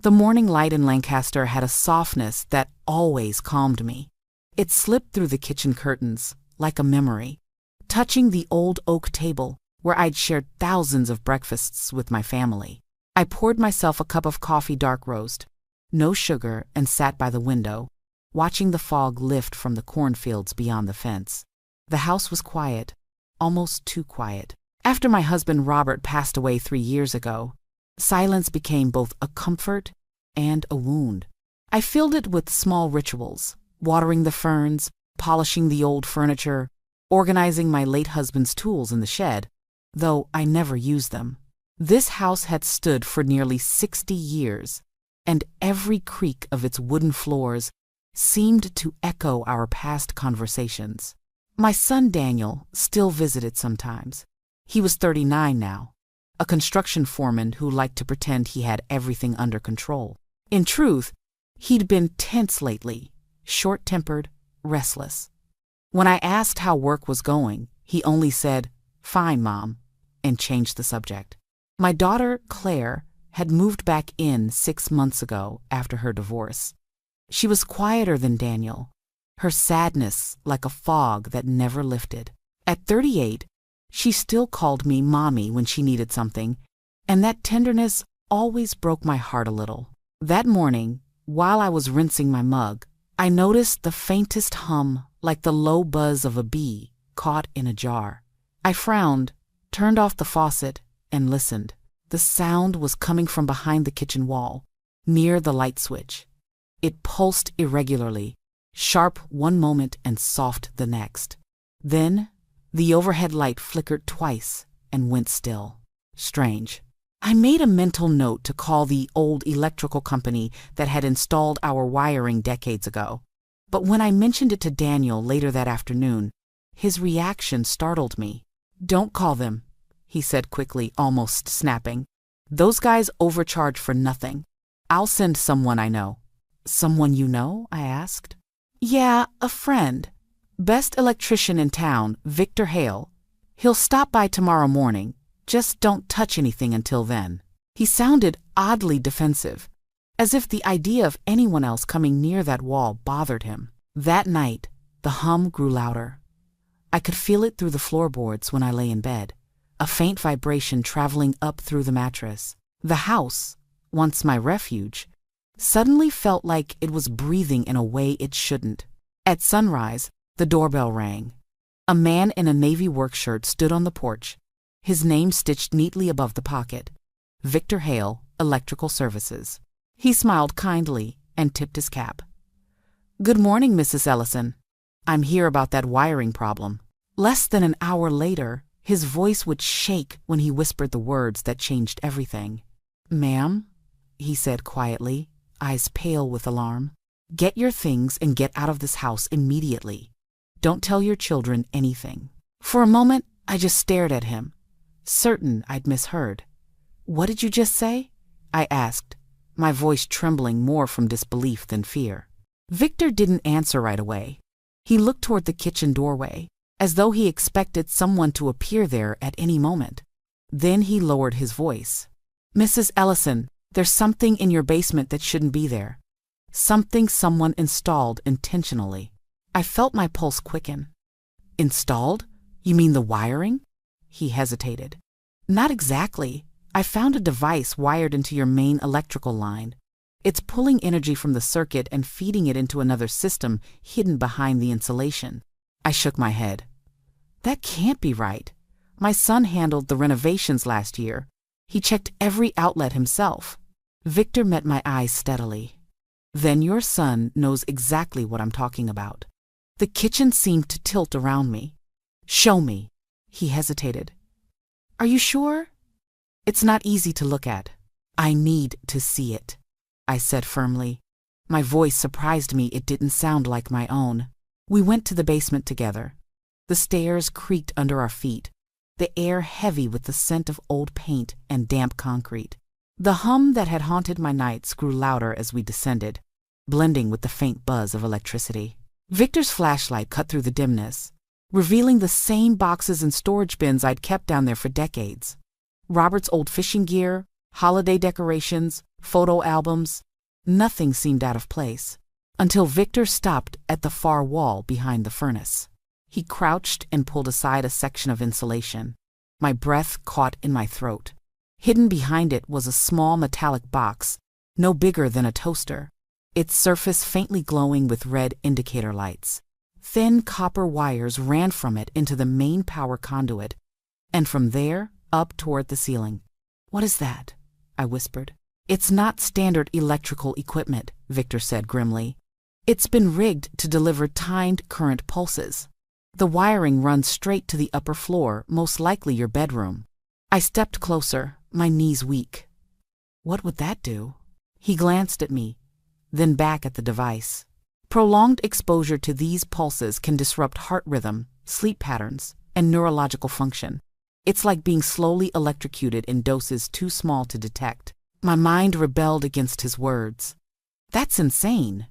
The morning light in Lancaster had a softness that always calmed me. It slipped through the kitchen curtains, like a memory, touching the old oak table where I'd shared thousands of breakfasts with my family. I poured myself a cup of coffee dark roast, no sugar, and sat by the window, watching the fog lift from the cornfields beyond the fence. The house was quiet, almost too quiet. After my husband Robert passed away 3 years ago, silence became both a comfort and a wound. I filled it with small rituals, watering the ferns, polishing the old furniture, organizing my late husband's tools in the shed, though I never used them. This house had stood for nearly 60 years, and every creak of its wooden floors seemed to echo our past conversations. My son Daniel still visited sometimes. He was 39 now, a construction foreman who liked to pretend he had everything under control. In truth, he'd been tense lately, short-tempered, restless. When I asked how work was going, he only said, "Fine, Mom," and changed the subject. My daughter, Claire, had moved back in 6 months ago after her divorce. She was quieter than Daniel, her sadness like a fog that never lifted. At 38, she still called me Mommy when she needed something, and that tenderness always broke my heart a little. That morning, while I was rinsing my mug, I noticed the faintest hum, like the low buzz of a bee caught in a jar. I frowned, turned off the faucet, and listened. The sound was coming from behind the kitchen wall, near the light switch. It pulsed irregularly, sharp one moment and soft the next. Then, the overhead light flickered twice and went still. Strange. I made a mental note to call the old electrical company that had installed our wiring decades ago. But when I mentioned it to Daniel later that afternoon, his reaction startled me. "Don't call them," he said quickly, almost snapping. "Those guys overcharge for nothing. I'll send someone I know." "Someone you know?" I asked. "Yeah, a friend. Best electrician in town, Victor Hale. He'll stop by tomorrow morning. Just don't touch anything until then." He sounded oddly defensive, as if the idea of anyone else coming near that wall bothered him. That night, the hum grew louder. I could feel it through the floorboards when I lay in bed, a faint vibration traveling up through the mattress. The house, once my refuge, suddenly felt like it was breathing in a way it shouldn't. At sunrise, the doorbell rang. A man in a navy work shirt stood on the porch, his name stitched neatly above the pocket. Victor Hale, Electrical Services. He smiled kindly and tipped his cap. "Good morning, Mrs. Ellison. I'm here about that wiring problem." Less than an hour later, his voice would shake when he whispered the words that changed everything. "Ma'am," he said quietly, eyes pale with alarm, "get your things and get out of this house immediately. Don't tell your children anything." For a moment, I just stared at him, certain I'd misheard. "What did you just say?" I asked, my voice trembling more from disbelief than fear. Victor didn't answer right away. He looked toward the kitchen doorway, as though he expected someone to appear there at any moment. Then he lowered his voice. "Mrs. Ellison, there's something in your basement that shouldn't be there. Something someone installed intentionally." I felt my pulse quicken. "Installed? You mean the wiring?" He hesitated. "Not exactly. I found a device wired into your main electrical line. It's pulling energy from the circuit and feeding it into another system hidden behind the insulation." I shook my head. "That can't be right. My son handled the renovations last year. He checked every outlet himself." Victor met my eyes steadily. "Then your son knows exactly what I'm talking about." The kitchen seemed to tilt around me. "Show me." He hesitated. "Are you sure?" "It's not easy to look at. I need to see it," I said firmly. My voice surprised me it didn't sound like my own. We went to the basement together. The stairs creaked under our feet, the air heavy with the scent of old paint and damp concrete. The hum that had haunted my nights grew louder as we descended, blending with the faint buzz of electricity. Victor's flashlight cut through the dimness, revealing the same boxes and storage bins I'd kept down there for decades. Robert's old fishing gear, Holiday decorations, photo albums. Nothing seemed out of place. Until Victor stopped at the far wall behind the furnace. He crouched and pulled aside a section of insulation. My breath caught in my throat. Hidden behind it was a small metallic box, no bigger than a toaster, its surface faintly glowing with red indicator lights. Thin copper wires ran from it into the main power conduit, and from there up toward the ceiling. "What is that?" I whispered. "It's not standard electrical equipment," Victor said grimly. "It's been rigged to deliver timed current pulses. The wiring runs straight to the upper floor, most likely your bedroom." I stepped closer, my knees weak. "What would that do?" He glanced at me, then back at the device. Prolonged exposure to these pulses can disrupt heart rhythm, sleep patterns, and neurological function. It's like being slowly electrocuted in doses too small to detect. My mind rebelled against his words. "That's insane.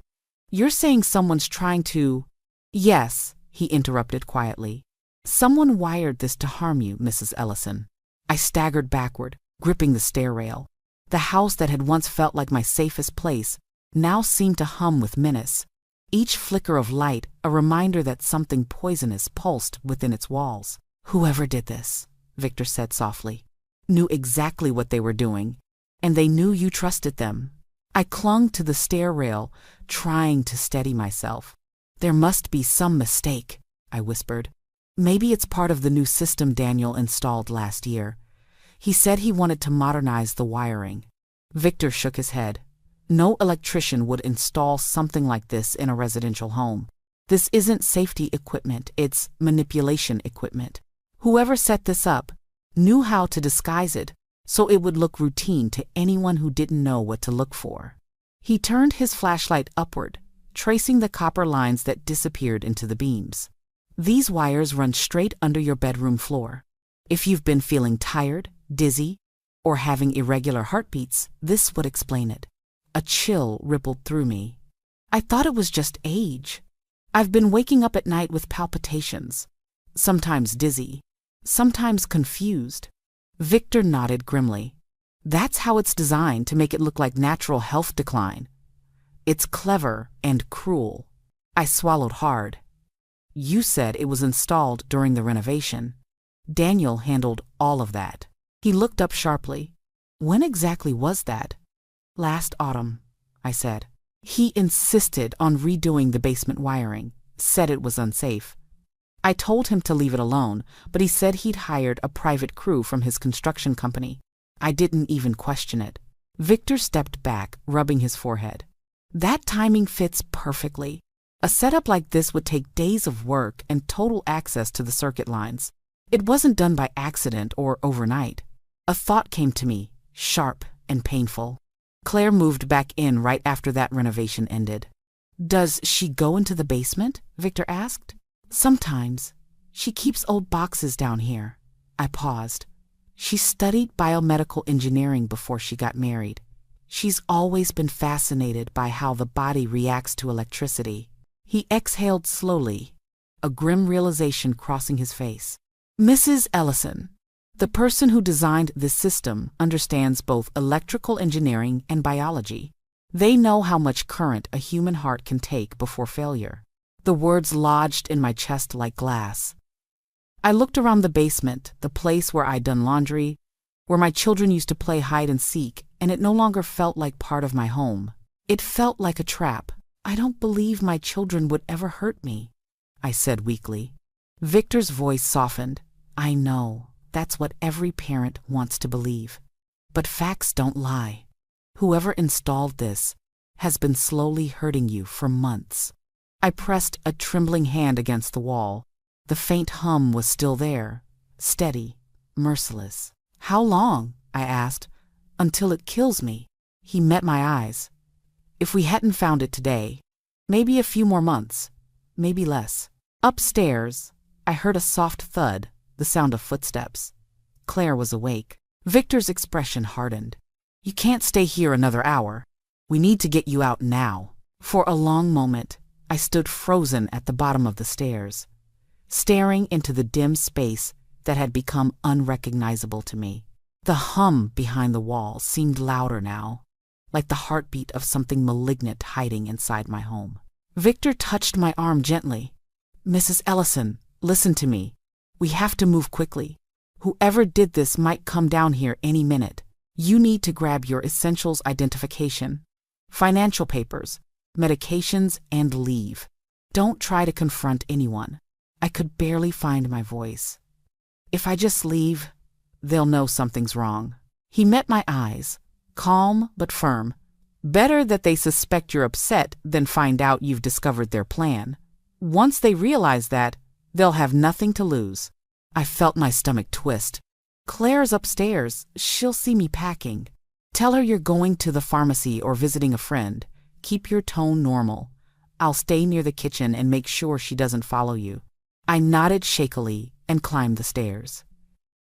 You're saying someone's trying to—" "Yes," he interrupted quietly. "Someone wired this to harm you, Mrs. Ellison." I staggered backward, gripping the stair rail. The house that had once felt like my safest place now seemed to hum with menace. Each flicker of light a reminder that something poisonous pulsed within its walls. "Whoever did this," Victor said softly, "knew exactly what they were doing, and they knew you trusted them." I clung to the stair rail, trying to steady myself. "There must be some mistake," I whispered. "Maybe it's part of the new system Daniel installed last year. He said he wanted to modernize the wiring." Victor shook his head. "No electrician would install something like this in a residential home. This isn't safety equipment, it's manipulation equipment. Whoever set this up knew how to disguise it so it would look routine to anyone who didn't know what to look for." He turned his flashlight upward, tracing the copper lines that disappeared into the beams. "These wires run straight under your bedroom floor. If you've been feeling tired, dizzy, or having irregular heartbeats, this would explain it." A chill rippled through me. I thought it was just age. I've been waking up at night with palpitations, sometimes dizzy, sometimes confused. Victor nodded grimly. "That's how it's designed, to make it look like natural health decline. It's clever and cruel." I swallowed hard. "You said it was installed during the renovation. Daniel handled all of that." He looked up sharply. "When exactly was that?" "Last autumn," I said. "He insisted on redoing the basement wiring, said it was unsafe. I told him to leave it alone, but he said he'd hired a private crew from his construction company. I didn't even question it." Victor stepped back, rubbing his forehead. "That timing fits perfectly. A setup like this would take days of work and total access to the circuit lines. It wasn't done by accident or overnight." A thought came to me, sharp and painful. Claire moved back in right after that renovation ended. "Does she go into the basement?" Victor asked. "Sometimes. She keeps old boxes down here." I paused. "She studied biomedical engineering before she got married. She's always been fascinated by how the body reacts to electricity." He exhaled slowly, a grim realization crossing his face. "Mrs. Ellison, the person who designed this system understands both electrical engineering and biology. They know how much current a human heart can take before failure." The words lodged in my chest like glass. I looked around the basement, the place where I'd done laundry, where my children used to play hide and seek, and it no longer felt like part of my home. It felt like a trap. "I don't believe my children would ever hurt me," I said weakly. Victor's voice softened. "I know, that's what every parent wants to believe. But facts don't lie. Whoever installed this has been slowly hurting you for months." I pressed a trembling hand against the wall. The faint hum was still there, steady, merciless. "How long?" I asked. "Until it kills me." He met my eyes. "If we hadn't found it today, maybe a few more months, maybe less." Upstairs, I heard a soft thud, the sound of footsteps. Claire was awake. Victor's expression hardened. "You can't stay here another hour. We need to get you out now." For a long moment, I stood frozen at the bottom of the stairs, staring into the dim space that had become unrecognizable to me. The hum behind the wall seemed louder now, like the heartbeat of something malignant hiding inside my home. Victor touched my arm gently. "Mrs. Ellison, listen to me. We have to move quickly. Whoever did this might come down here any minute. You need to grab your essentials identification, financial papers, medications, and leave. Don't try to confront anyone." I could barely find my voice. "If I just leave, they'll know something's wrong." He met my eyes, calm but firm. "Better that they suspect you're upset than find out you've discovered their plan. Once they realize that, they'll have nothing to lose." I felt my stomach twist. "Claire's upstairs. She'll see me packing. Tell her you're going to the pharmacy or visiting a friend. Keep your tone normal. I'll stay near the kitchen and make sure she doesn't follow you." I nodded shakily and climbed the stairs.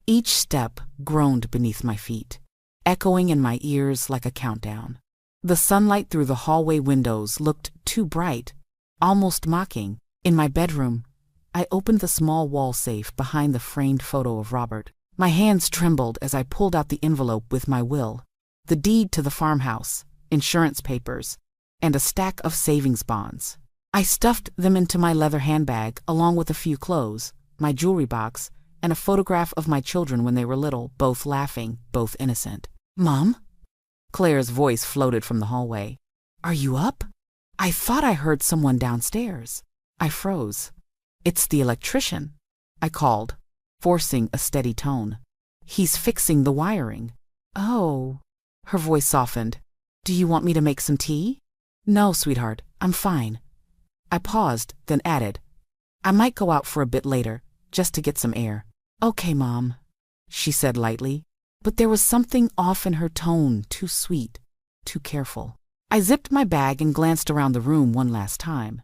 Each step groaned beneath my feet, echoing in my ears like a countdown. The sunlight through the hallway windows looked too bright, almost mocking. In my bedroom, I opened the small wall safe behind the framed photo of Robert. My hands trembled as I pulled out the envelope with my will, the deed to the farmhouse, insurance papers, and a stack of savings bonds. I stuffed them into my leather handbag along with a few clothes, my jewelry box, and a photograph of my children when they were little, both laughing, both innocent. "Mom?" Claire's voice floated from the hallway. "Are you up? I thought I heard someone downstairs." I froze. "It's the electrician," I called, forcing a steady tone. "He's fixing the wiring." "Oh." Her voice softened. "Do you want me to make some tea?" "No, sweetheart, I'm fine." I paused, then added, "I might go out for a bit later, just to get some air." "Okay, Mom," she said lightly, but there was something off in her tone, too sweet, too careful. I zipped my bag and glanced around the room one last time.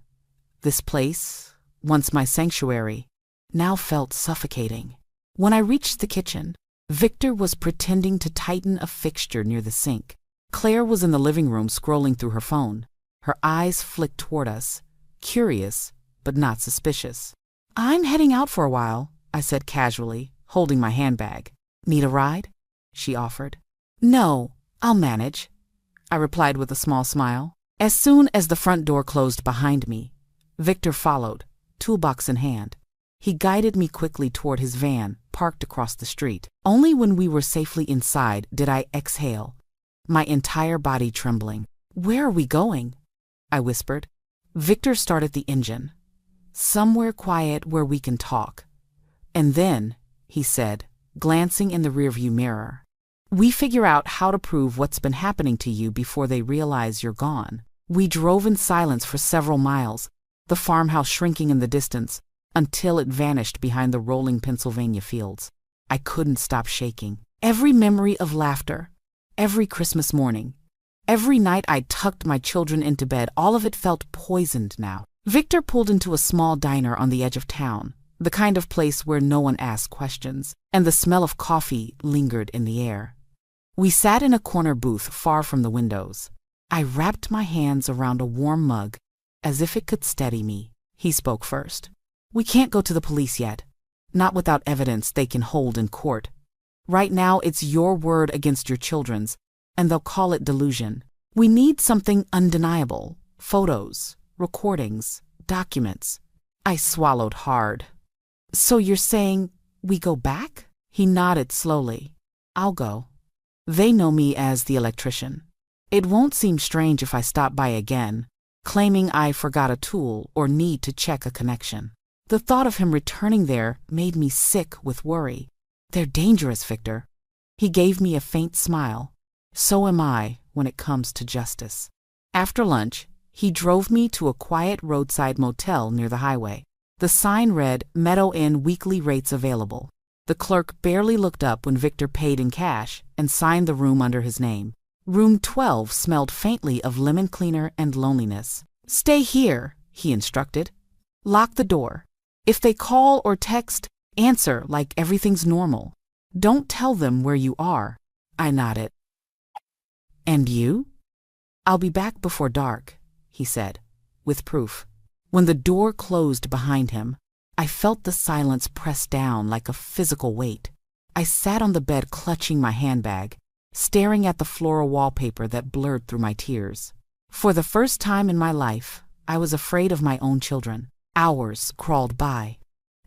This place, once my sanctuary, now felt suffocating. When I reached the kitchen, Victor was pretending to tighten a fixture near the sink. Claire was in the living room scrolling through her phone. Her eyes flicked toward us, curious but not suspicious. "I'm heading out for a while," I said casually, holding my handbag. "Need a ride?" she offered. "No, I'll manage," I replied with a small smile. As soon as the front door closed behind me, Victor followed, toolbox in hand. He guided me quickly toward his van, parked across the street. Only when we were safely inside did I exhale, my entire body trembling. "Where are we going?" I whispered. Victor started the engine. "Somewhere quiet where we can talk. And then," he said, glancing in the rearview mirror, "we figure out how to prove what's been happening to you before they realize you're gone." We drove in silence for several miles, the farmhouse shrinking in the distance, until it vanished behind the rolling Pennsylvania fields. I couldn't stop shaking. Every memory of laughter, every Christmas morning, every night I tucked my children into bed, all of it felt poisoned now. Victor pulled into a small diner on the edge of town, the kind of place where no one asked questions, and the smell of coffee lingered in the air. We sat in a corner booth far from the windows. I wrapped my hands around a warm mug, as if it could steady me. He spoke first. "We can't go to the police yet. Not without evidence they can hold in court. Right now it's your word against your children's, and they'll call it delusion. We need something undeniable. Photos, recordings, documents." I swallowed hard. "So you're saying we go back?" He nodded slowly. "I'll go. They know me as the electrician. It won't seem strange if I stop by again, claiming I forgot a tool or need to check a connection." The thought of him returning there made me sick with worry. "They're dangerous, Victor." He gave me a faint smile. "So am I when it comes to justice." After lunch, he drove me to a quiet roadside motel near the highway. The sign read, "Meadow Inn weekly rates available." The clerk barely looked up when Victor paid in cash and signed the room under his name. Room 12 smelled faintly of lemon cleaner and loneliness. "Stay here," he instructed. "Lock the door. If they call or text, answer like everything's normal. Don't tell them where you are." I nodded. "And you?" "I'll be back before dark," he said, with proof. When the door closed behind him, I felt the silence press down like a physical weight. I sat on the bed clutching my handbag, staring at the floral wallpaper that blurred through my tears. For the first time in my life, I was afraid of my own children. Hours crawled by.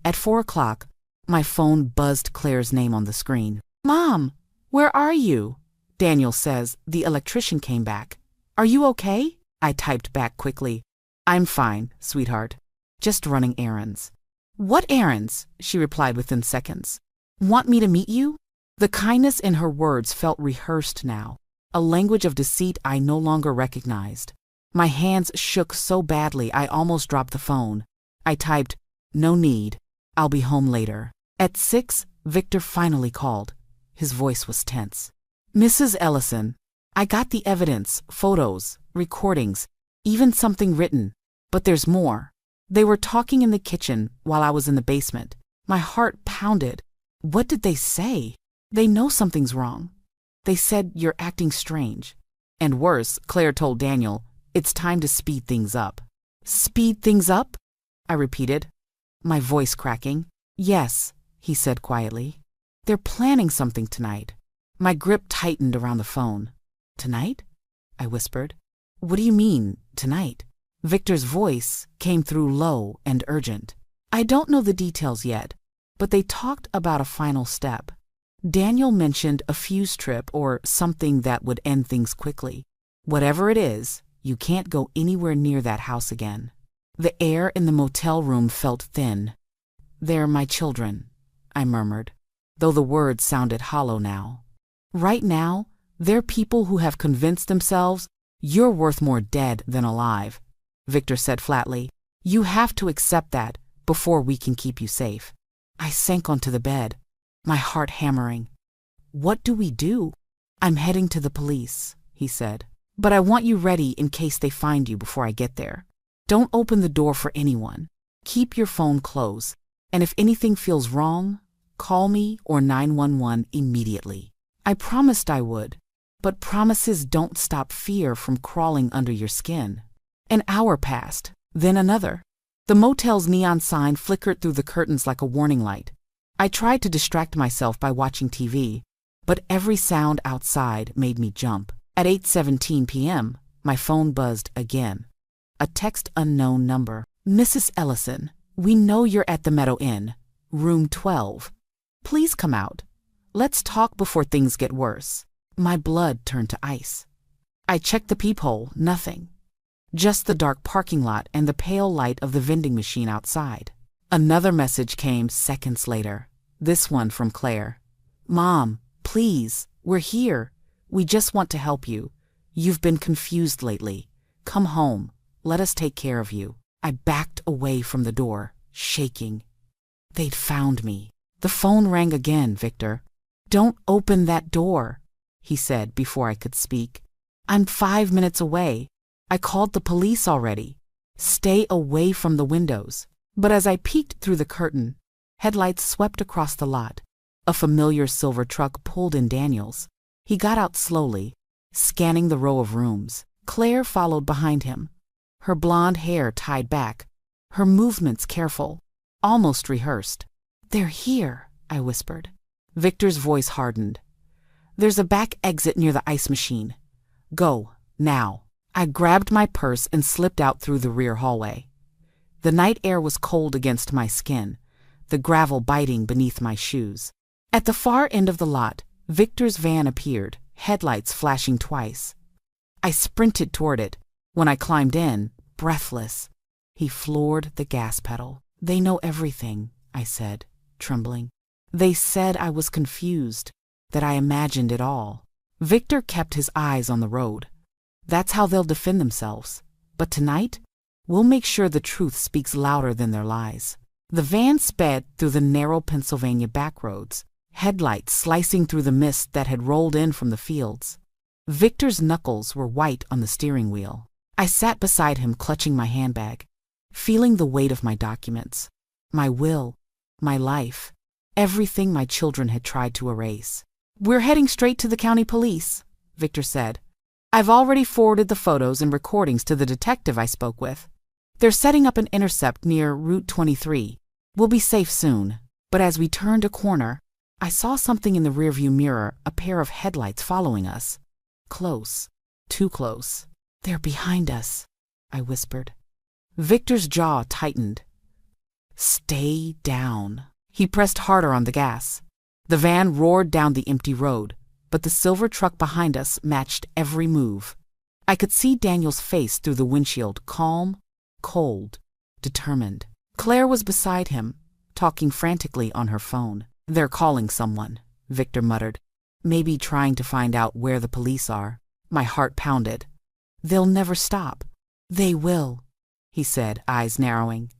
At 4 o'clock, my phone buzzed Claire's name on the screen. "Mom, where are you?" Daniel says the electrician came back. "Are you okay?" I typed back quickly. "I'm fine, sweetheart. Just running errands." "What errands?" she replied within seconds. "Want me to meet you?" The kindness in her words felt rehearsed now, a language of deceit I no longer recognized. My hands shook so badly I almost dropped the phone. I typed, "No need. I'll be home later." At 6, Victor finally called. His voice was tense. "Mrs. Ellison, I got the evidence, photos, recordings, even something written. But there's more." They were talking in the kitchen while I was in the basement. My heart pounded. What did they say? They know something's wrong. They said you're acting strange. And worse, Claire told Daniel, it's time to speed things up. "Speed things up?" I repeated, my voice cracking. "Yes," he said quietly. "They're planning something tonight." My grip tightened around the phone. "Tonight?" I whispered. "What do you mean, tonight?" Victor's voice came through low and urgent. "I don't know the details yet, but they talked about a final step. Daniel mentioned a fuse trip or something that would end things quickly. Whatever it is, you can't go anywhere near that house again." The air in the motel room felt thin. "They're my children," I murmured, though the words sounded hollow now. "Right now, they're people who have convinced themselves you're worth more dead than alive," Victor said flatly. "You have to accept that before we can keep you safe." I sank onto the bed, my heart hammering. "What do we do?" "I'm heading to the police," he said. "But I want you ready in case they find you before I get there. Don't open the door for anyone. Keep your phone close, and if anything feels wrong, call me or 911 immediately." I promised I would, but promises don't stop fear from crawling under your skin. An hour passed, then another. The motel's neon sign flickered through the curtains like a warning light. I tried to distract myself by watching TV, but every sound outside made me jump. At 8:17 p.m., my phone buzzed again. A text unknown number. "Mrs. Ellison, we know you're at the Meadow Inn, room 12. Please come out. Let's talk before things get worse." My blood turned to ice. I checked the peephole, nothing. Just the dark parking lot and the pale light of the vending machine outside. Another message came seconds later, this one from Claire. "Mom, please, we're here. We just want to help you. You've been confused lately. Come home. Let us take care of you." I backed away from the door, shaking. They'd found me. The phone rang again, Victor. "Don't open that door," he said before I could speak. "I'm 5 minutes away. I called the police already. Stay away from the windows." But as I peeked through the curtain, headlights swept across the lot. A familiar silver truck pulled in Daniel's. He got out slowly, scanning the row of rooms. Claire followed behind him, her blonde hair tied back, her movements careful, almost rehearsed. "They're here," I whispered. Victor's voice hardened. "There's a back exit near the ice machine. Go, now." I grabbed my purse and slipped out through the rear hallway. The night air was cold against my skin, the gravel biting beneath my shoes. At the far end of the lot, Victor's van appeared, headlights flashing twice. I sprinted toward it. When I climbed in, breathless, he floored the gas pedal. "They know everything," I said, trembling. "They said I was confused, that I imagined it all." Victor kept his eyes on the road. "That's how they'll defend themselves. But tonight, we'll make sure the truth speaks louder than their lies." The van sped through the narrow Pennsylvania backroads, headlights slicing through the mist that had rolled in from the fields. Victor's knuckles were white on the steering wheel. I sat beside him, clutching my handbag, feeling the weight of my documents, my will, my life, everything my children had tried to erase. "We're heading straight to the county police," Victor said. "I've already forwarded the photos and recordings to the detective I spoke with. They're setting up an intercept near Route 23. We'll be safe soon." But as we turned a corner, I saw something in the rearview mirror, a pair of headlights following us. Close. Too close. They're behind us, I whispered. Victor's jaw tightened. Stay down. He pressed harder on the gas. The van roared down the empty road, but the silver truck behind us matched every move. I could see Daniel's face through the windshield, calm, cold, determined. Claire was beside him, talking frantically on her phone. They're calling someone, Victor muttered. Maybe trying to find out where the police are. My heart pounded. They'll never stop. They will, he said, eyes narrowing.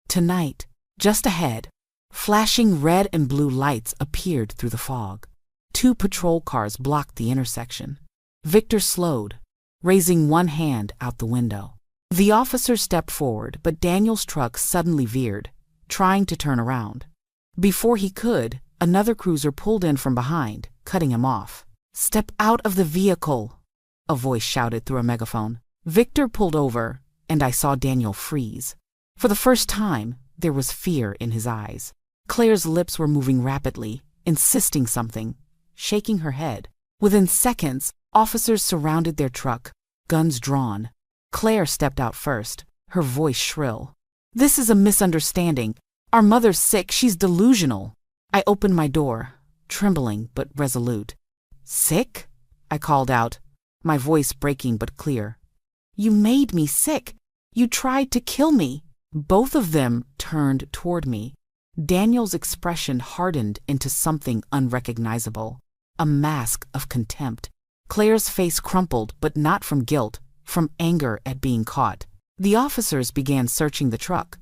Tonight, just ahead, flashing red and blue lights appeared through the fog. 2 patrol cars blocked the intersection. Victor slowed, raising one hand out the window. The officer stepped forward, but Daniel's truck suddenly veered, trying to turn around. Before he could, another cruiser pulled in from behind, cutting him off. Step out of the vehicle, a voice shouted through a megaphone. Victor pulled over, and I saw Daniel freeze. For the first time, there was fear in his eyes. Claire's lips were moving rapidly, insisting something, shaking her head. Within seconds, officers surrounded their truck, guns drawn. Claire stepped out first, her voice shrill. This is a misunderstanding. Our mother's sick, she's delusional. I opened my door, trembling but resolute. Sick? I called out, my voice breaking but clear. You made me sick. You tried to kill me. Both of them turned toward me. Daniel's expression hardened into something unrecognizable, a mask of contempt. Claire's face crumpled, but not from guilt, from anger at being caught. The officers began searching the truck.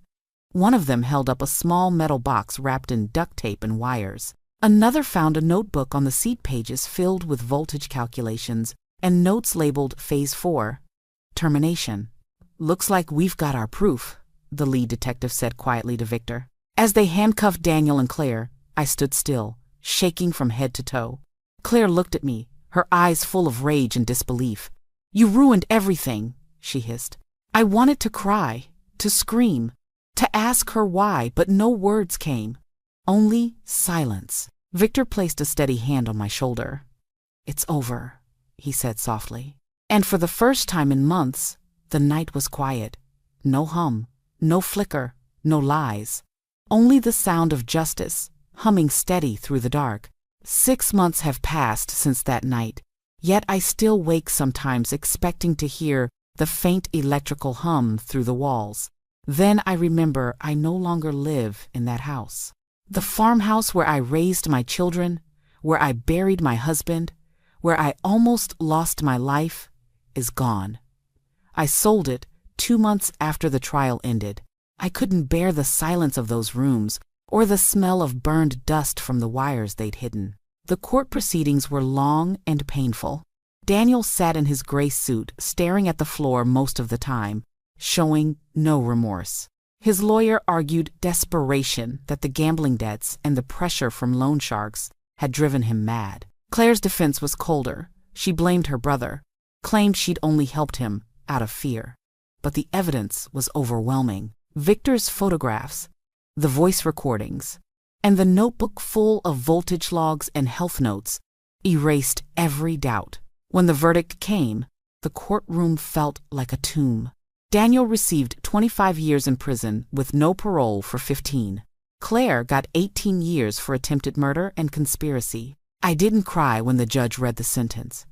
One of them held up a small metal box wrapped in duct tape and wires. Another found a notebook on the seat pages filled with voltage calculations and notes labeled Phase 4, Termination. Looks like we've got our proof, the lead detective said quietly to Victor. As they handcuffed Daniel and Claire, I stood still, shaking from head to toe. Claire looked at me, her eyes full of rage and disbelief. You ruined everything, she hissed. I wanted to cry, to scream, to ask her why, but no words came. Only silence. Victor placed a steady hand on my shoulder. It's over, he said softly. And for the first time in months, the night was quiet. No hum, no flicker, no lies. Only the sound of justice, humming steady through the dark. 6 months have passed since that night, yet I still wake sometimes expecting to hear the faint electrical hum through the walls. Then I remember I no longer live in that house. The farmhouse where I raised my children, where I buried my husband, where I almost lost my life, is gone. I sold it 2 months after the trial ended. I couldn't bear the silence of those rooms or the smell of burned dust from the wires they'd hidden. The court proceedings were long and painful. Daniel sat in his gray suit, staring at the floor most of the time, showing no remorse. His lawyer argued desperation that the gambling debts and the pressure from loan sharks had driven him mad. Claire's defense was colder. She blamed her brother, claimed she'd only helped him out of fear. But the evidence was overwhelming. Victor's photographs, the voice recordings, and the notebook full of voltage logs and health notes erased every doubt. When the verdict came, the courtroom felt like a tomb. Daniel received 25 years in prison with no parole for 15. Claire got 18 years for attempted murder and conspiracy. I didn't cry when the judge read the sentence.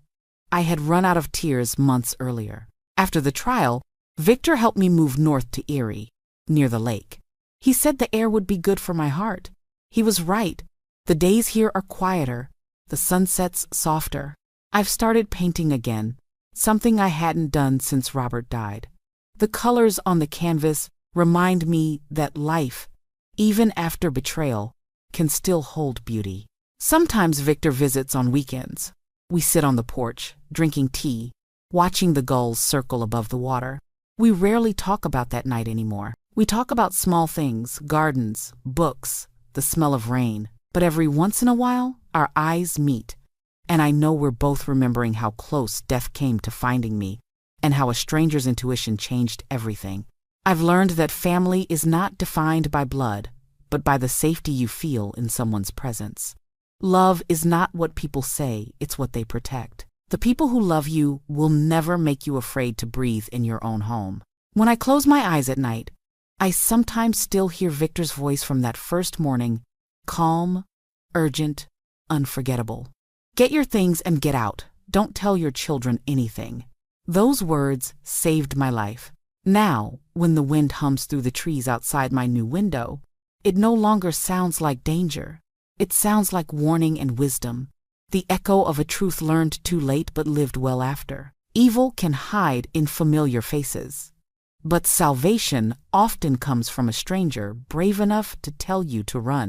I had run out of tears months earlier. After the trial, Victor helped me move north to Erie, near the lake. He said the air would be good for my heart. He was right. The days here are quieter, the sunsets softer. I've started painting again, something I hadn't done since Robert died. The colors on the canvas remind me that life, even after betrayal, can still hold beauty. Sometimes Victor visits on weekends. We sit on the porch, drinking tea, watching the gulls circle above the water. We rarely talk about that night anymore. We talk about small things, gardens, books, the smell of rain. But every once in a while, our eyes meet, and I know we're both remembering how close death came to finding me, and how a stranger's intuition changed everything. I've learned that family is not defined by blood, but by the safety you feel in someone's presence. Love is not what people say, it's what they protect. The people who love you will never make you afraid to breathe in your own home. When I close my eyes at night, I sometimes still hear Victor's voice from that first morning, calm, urgent, unforgettable. Get your things and get out. Don't tell your children anything. Those words saved my life. Now, when the wind hums through the trees outside my new window, it no longer sounds like danger. It sounds like warning and wisdom, the echo of a truth learned too late but lived well after. Evil can hide in familiar faces, but salvation often comes from a stranger brave enough to tell you to run.